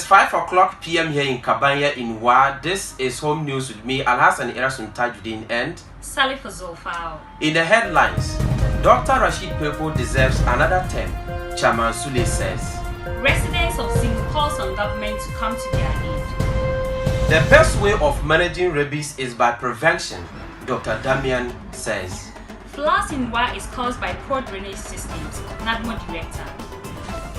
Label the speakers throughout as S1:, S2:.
S1: is 5 p.m. here in Kabanya in Wa. This is Home News with me, Alhassan Erasun Tajuddin and
S2: Salif Zolfao.
S1: In the headlines, Dr. Rashid Pelpo deserves another term, Chairman Sule says.
S2: Residents of Zingu calls on government to come to their aid.
S1: The best way of managing rabies is by prevention, Dr. Damian says.
S2: Floods in Wa is caused by poor drainage systems, NADMO director.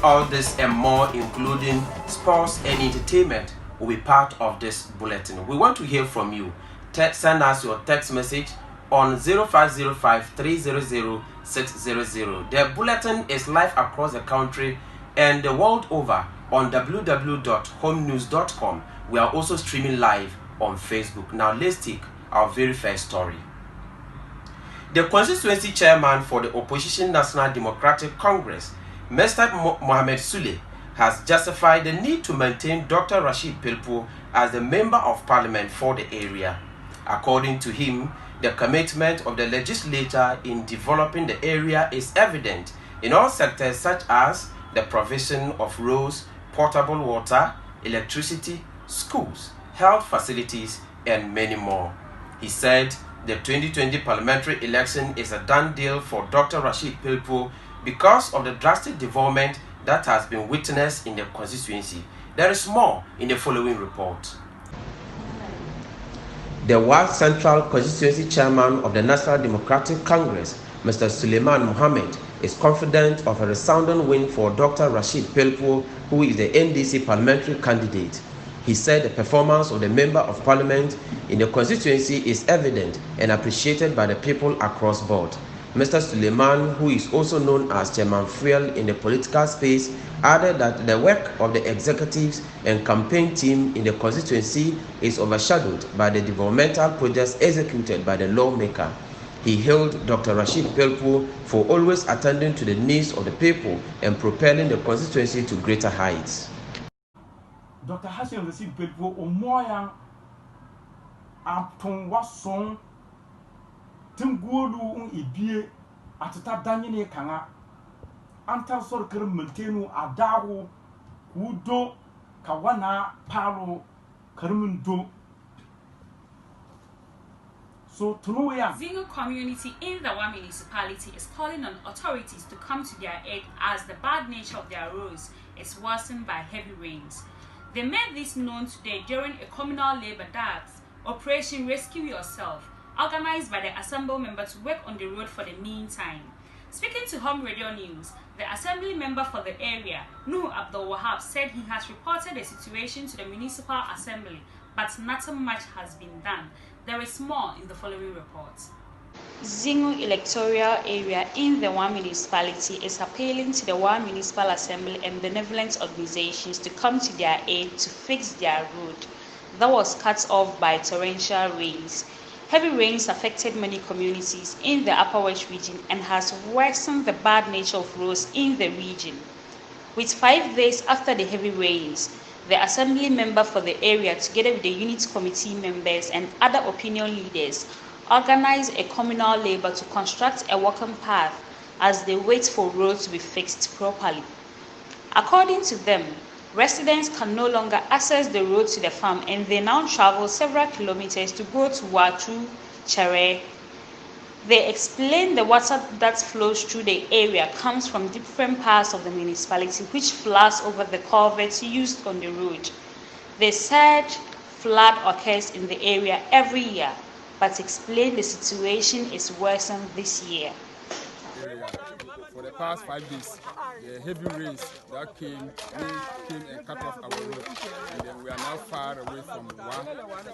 S1: All this and more, including sports and entertainment, will be part of this bulletin. We want to hear from you. Send us your text message on 0505 300 600. The bulletin is live across the country and the world over on www.homenews.com. We are also streaming live on Facebook. Now let's take our very first story. The constituency chairman for the opposition National Democratic Congress, Mr. Mohammed Sule, has justified the need to maintain Dr. Rashid Pelpo as the Member of Parliament for the area. According to him, the commitment of the legislature in developing the area is evident in all sectors such as the provision of roads, potable water, electricity, schools, health facilities, and many more. He said the 2020 parliamentary election is a done deal for Dr. Rashid Pelpo because of the drastic development that has been witnessed in the constituency. There is more in the following report. The Ward Central Constituency Chairman of the National Democratic Congress, Mr. Suleiman Mohammed, is confident of a resounding win for Dr. Rashid Pelpo, who is the NDC parliamentary candidate. He said the performance of the Member of Parliament in the constituency is evident and appreciated by the people across board. Mr. Suleiman, who is also known as Chairman Fuel in the political space, added that the work of the executives and campaign team in the constituency is overshadowed by the developmental projects executed by the lawmaker. He hailed Dr. Rashid Pelpo for always attending to the needs of the people and propelling the constituency to greater heights.
S3: Dr. Hassan Rashid Pelpo omoya aton wason tungulu ibie atata danyene kanga antar sor kër mentenu adago wudo kawana palo kërmundo so tunuya
S2: Zingu community in the Wa municipality is calling on authorities to come to their aid as the bad nature of their roads is worsened by heavy rains. They made this known today during a communal labor dance, Operation Rescue Yourself, organized by the Assembly member to work on the road for the meantime. Speaking to Home Radio News, the Assembly member for the area, Nuh Abdul Wahab, said he has reported the situation to the Municipal Assembly, but nothing much has been done. There is more in the following report.
S4: Zingu electoral area in the Wa municipality is appealing to the Wa Municipal Assembly and benevolent organizations to come to their aid to fix their road that was cut off by torrential rains. Heavy rains affected many communities in the Upper West region and has worsened the bad nature of roads in the region. With 5 days after the heavy rains, the Assembly member for the area, together with the unit committee members and other opinion leaders, organized a communal labor to construct a walking path as they wait for roads to be fixed properly. According to them, residents can no longer access the road to the farm and they now travel several kilometers to go to Watu Chere. They explain the water that flows through the area comes from different parts of the municipality which flows over the culverts used on the road. They said flood occurs in the area every year, but explained the situation is worsened this year.
S5: For the past 5 days, the heavy rains that came and cut off our road, and then we are now far away from Wa,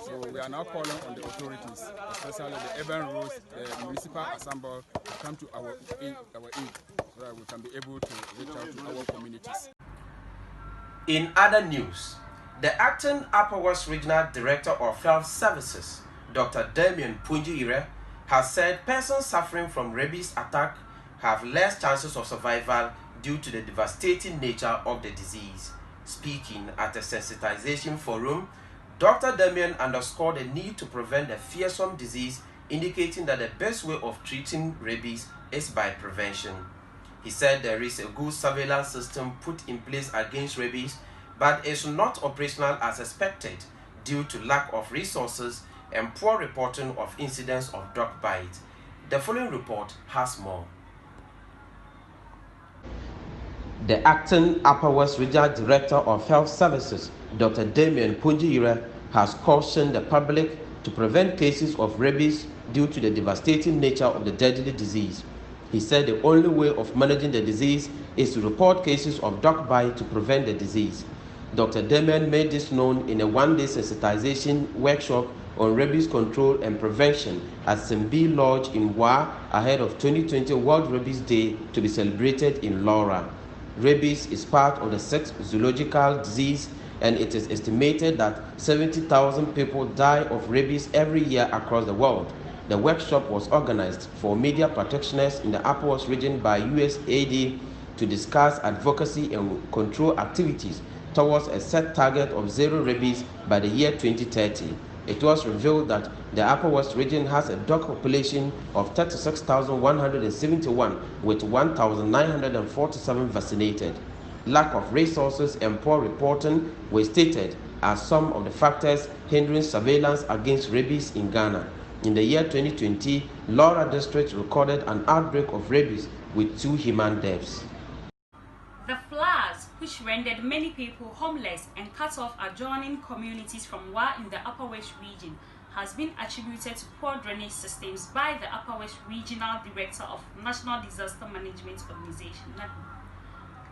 S5: so we are now calling on the authorities, especially the urban roads, the municipal assembly, to come to our aid, so that we can be able to reach out to our communities.
S1: In other news, the acting Upper West Regional Director of Health Services, Dr. Damian Punjire, has said persons suffering from rabies attack have less chances of survival due to the devastating nature of the disease. Speaking at a sensitization forum, Dr. Damian underscored the need to prevent the fearsome disease, indicating that the best way of treating rabies is by prevention. He said there is a good surveillance system put in place against rabies, but is not operational as expected due to lack of resources and poor reporting of incidents of dog bite. The following report has more. The acting Upper West Regional Director of Health Services, Dr. Damien Punjira, has cautioned the public to prevent cases of rabies due to the devastating nature of the deadly disease. He said the only way of managing the disease is to report cases of dog bite to prevent the disease. Dr. Damien made this known in a one-day sensitization workshop on rabies control and prevention at Simbi Lodge in Wa ahead of 2020 World Rabies Day to be celebrated in Laura. Rabies is part of the sixth zoological disease, and it is estimated that 70,000 people die of rabies every year across the world. The workshop was organized for media practitioners in the Upper West region by USAID to discuss advocacy and control activities towards a set target of zero rabies by the year 2030. It was revealed that the Upper West region has a dog population of 36,171 with 1,947 vaccinated. Lack of resources and poor reporting were stated as some of the factors hindering surveillance against rabies in Ghana. In the year 2020, Laura District recorded an outbreak of rabies with 2 human deaths.
S2: The floods, which rendered many people homeless and cut off adjoining communities from Wa in the Upper West region, has been attributed to poor drainage systems by the Upper West Regional Director of National Disaster Management Organization,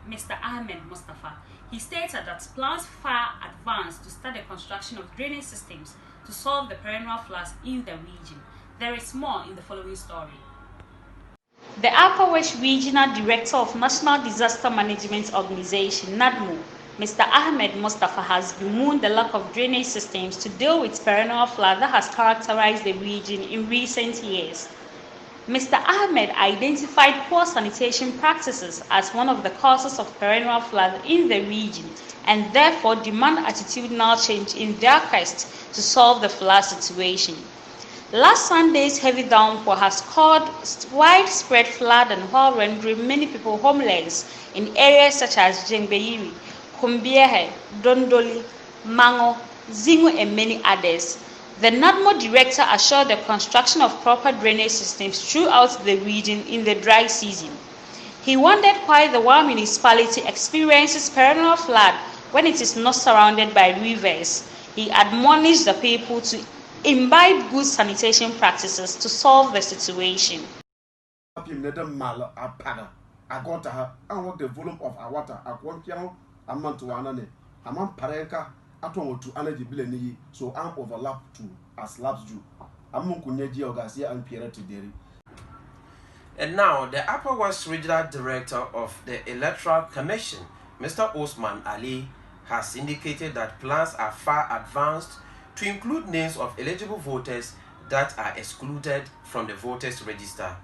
S2: Mr. Ahmed Mustafa. He stated that plans far advanced to start the construction of drainage systems to solve the perennial floods in the region. There is more in the following story.
S4: The Upper West Regional Director of National Disaster Management Organization, NADMO, Mr. Ahmed Mustafa, has bemoaned the lack of drainage systems to deal with perennial flood that has characterized the region in recent years. Mr. Ahmed identified poor sanitation practices as one of the causes of perennial flood in the region and therefore demand attitudinal change in their quest to solve the flood situation. Last Sunday's heavy downpour has caused widespread flooding while rendering many people homeless in areas such as Jengbeyiri, Kumbiehe, Dondoli, Mango, Zingu, and many others. The NADMO director assured the construction of proper drainage systems throughout the region in the dry season. He wondered why the Wa municipality experiences perennial flood when it is not surrounded by rivers. He admonished the people to imbibe good sanitation practices to solve the situation.
S3: I got the volume of our water. I want you a month to anane. I'm on Pareka. I told to energy billion, so I'm overlap to as slabs do. I'm on Kunyaji Garcia and Pierre Tideri.
S1: And now, the Upper West Regional Director of the Electoral Commission, Mr. Osman Ali, has indicated that plans are far advanced to include names of eligible voters that are excluded from the voters register.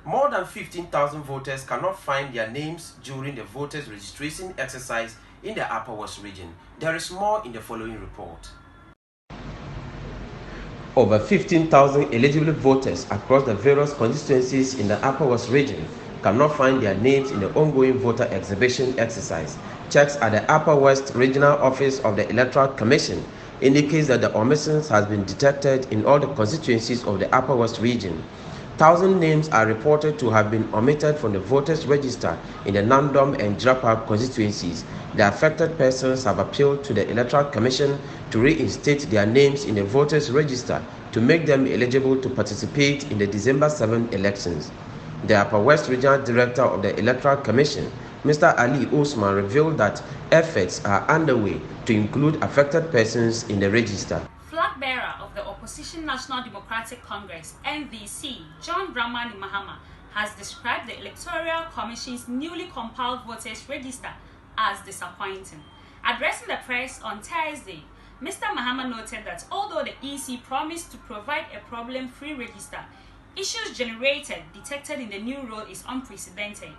S1: More than 15,000 voters cannot find their names during the voters registration exercise in the Upper West region. There is more in the following report. Over 15,000 eligible voters across the various constituencies in the Upper West region cannot find their names in the ongoing voter exhibition exercise. Checks at the Upper West Regional Office of the Electoral Commission indicates that the omissions has been detected in all the constituencies of the Upper West region. 1,000 names are reported to have been omitted from the voters register in the Nandom and Jirapa constituencies. The affected persons have appealed to the Electoral Commission to reinstate their names in the voters register to make them eligible to participate in the December 7 elections. The Upper West Regional Director of the Electoral Commission, Mr. Ali Osman, revealed that efforts are underway to include affected persons in the register.
S2: Flag bearer of the Opposition National Democratic Congress, NDC, John Dramani Mahama, has described the Electoral Commission's newly compiled voters register as disappointing. Addressing the press on Thursday, Mr. Mahama noted that although the EC promised to provide a problem-free register, issues detected in the new role is unprecedented.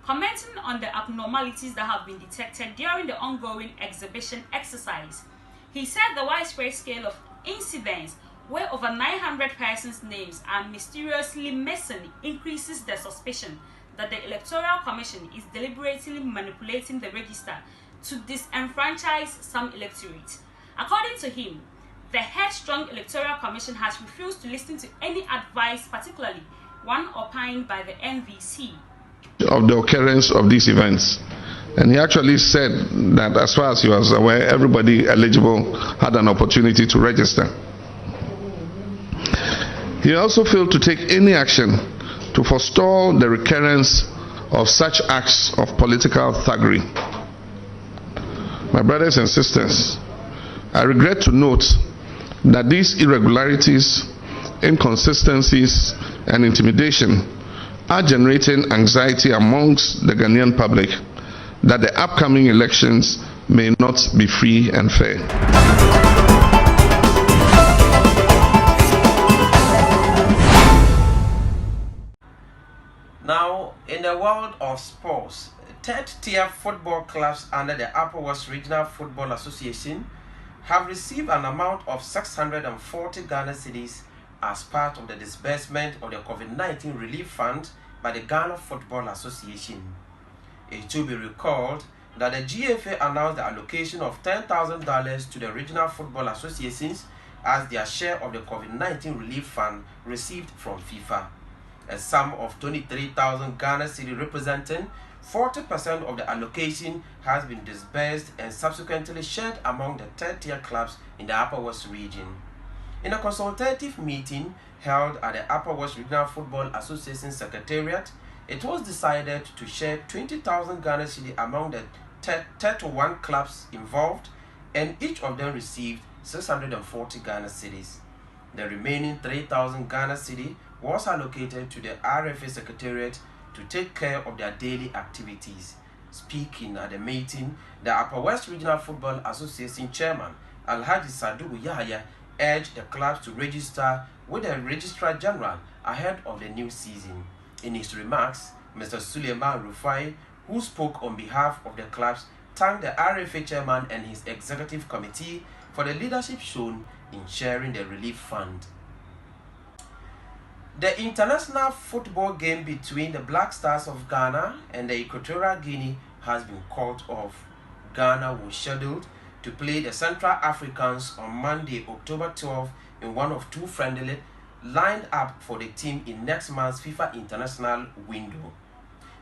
S2: Commenting on the abnormalities that have been detected during the ongoing exhibition exercise, he said the widespread scale of incidents where over 900 persons' names are mysteriously missing increases the suspicion that the Electoral Commission is deliberately manipulating the register to disenfranchise some electorate. According to him, the headstrong Electoral Commission has refused to listen to any advice, particularly one opined by the NVC.
S6: Of the occurrence of these events. And he actually said that as far as he was aware, everybody eligible had an opportunity to register. He also failed to take any action to forestall the recurrence of such acts of political thuggery. My brothers and sisters, I regret to note that these irregularities, inconsistencies, and intimidation are generating anxiety amongst the Ghanaian public that the upcoming elections may not be free and fair.
S1: Now, in the world of sports, third-tier football clubs under the Upper West Regional Football Association have received an amount of 640 Ghana cedis as part of the disbursement of the COVID-19 relief fund by the Ghana Football Association. It should be recalled that the GFA announced the allocation of $10,000 to the regional football associations as their share of the COVID-19 relief fund received from FIFA. A sum of 23,000 Ghana cedi representing 40% of the allocation has been disbursed and subsequently shared among the third-tier clubs in the Upper West region. In a consultative meeting held at the Upper West Regional Football Association Secretariat, it was decided to share 20,000 Ghana cedi among the 31 clubs involved, and each of them received 640 Ghana cedis. The remaining 3,000 Ghana cedi was allocated to the RFA Secretariat to take care of their daily activities. Speaking at the meeting, the Upper West Regional Football Association Chairman Alhaji Sadugu Yahya urged the clubs to register with the Registrar General ahead of the new season. In his remarks, Mr. Suleiman Rufai, who spoke on behalf of the clubs, thanked the RFA Chairman and his executive committee for the leadership shown in sharing the relief fund. The international football game between the Black Stars of Ghana and the Equatorial Guinea has been called off. Ghana was scheduled to play the Central Africans on Monday, October 12, in one of two friendly lined up for the team in next month's FIFA international window.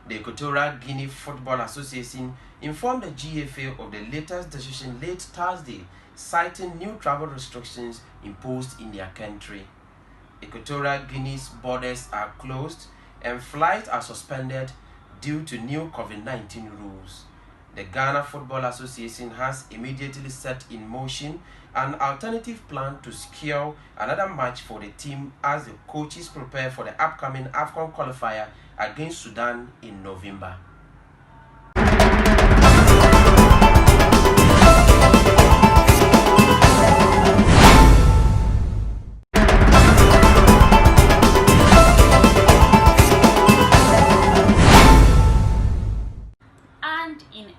S1: The Equatorial Guinea Football Association informed the GFA of the latest decision late Thursday, citing new travel restrictions imposed in their country. Equatorial Guinea's borders are closed and flights are suspended due to new COVID-19 rules. The Ghana Football Association has immediately set in motion an alternative plan to secure another match for the team as the coaches prepare for the upcoming AFCON qualifier against Sudan in November.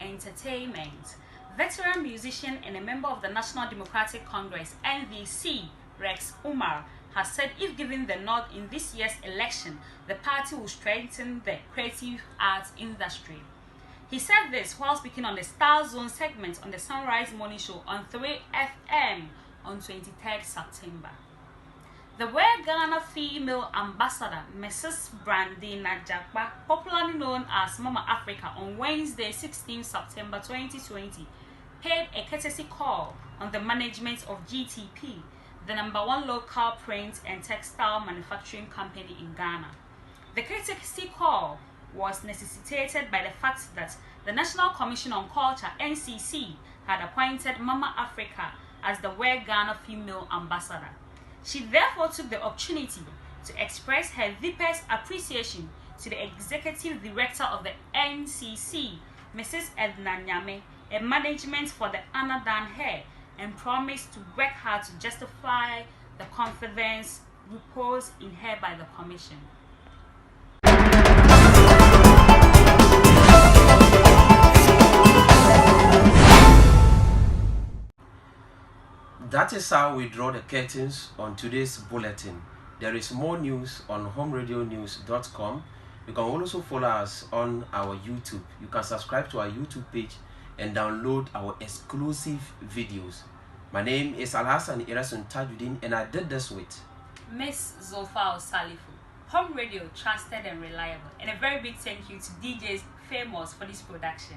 S2: Entertainment. Veteran musician and a member of the National Democratic Congress (NDC), Rex Umar, has said if given the nod in this year's election, the party will strengthen the creative arts industry. He said this while speaking on the Star Zone segment on the Sunrise Morning Show on 3FM on 23rd September. The Wear Ghana female ambassador, Mrs. Brandina Jakpa, popularly known as Mama Africa, on Wednesday, 16 September 2020, paid a courtesy call on the management of GTP, the #1 local print and textile manufacturing company in Ghana. The courtesy call was necessitated by the fact that the National Commission on Culture, NCC, had appointed Mama Africa as the Wear Ghana female ambassador. She therefore took the opportunity to express her deepest appreciation to the executive director of the NCC, Mrs. Edna Nyame, and management for the honor done her, and promised to work hard to justify the confidence reposed in her by the Commission.
S1: That is how we draw the curtains on today's bulletin. There is more news on homeradionews.com. You can also follow us on our YouTube. You can subscribe to our YouTube page and download our exclusive videos. My name is Alhassan Irasun Tajuddin, and I did this with
S2: Miss Zulfa Salifu. Home radio, trusted and reliable. And a very big thank you to DJs Famous for this production.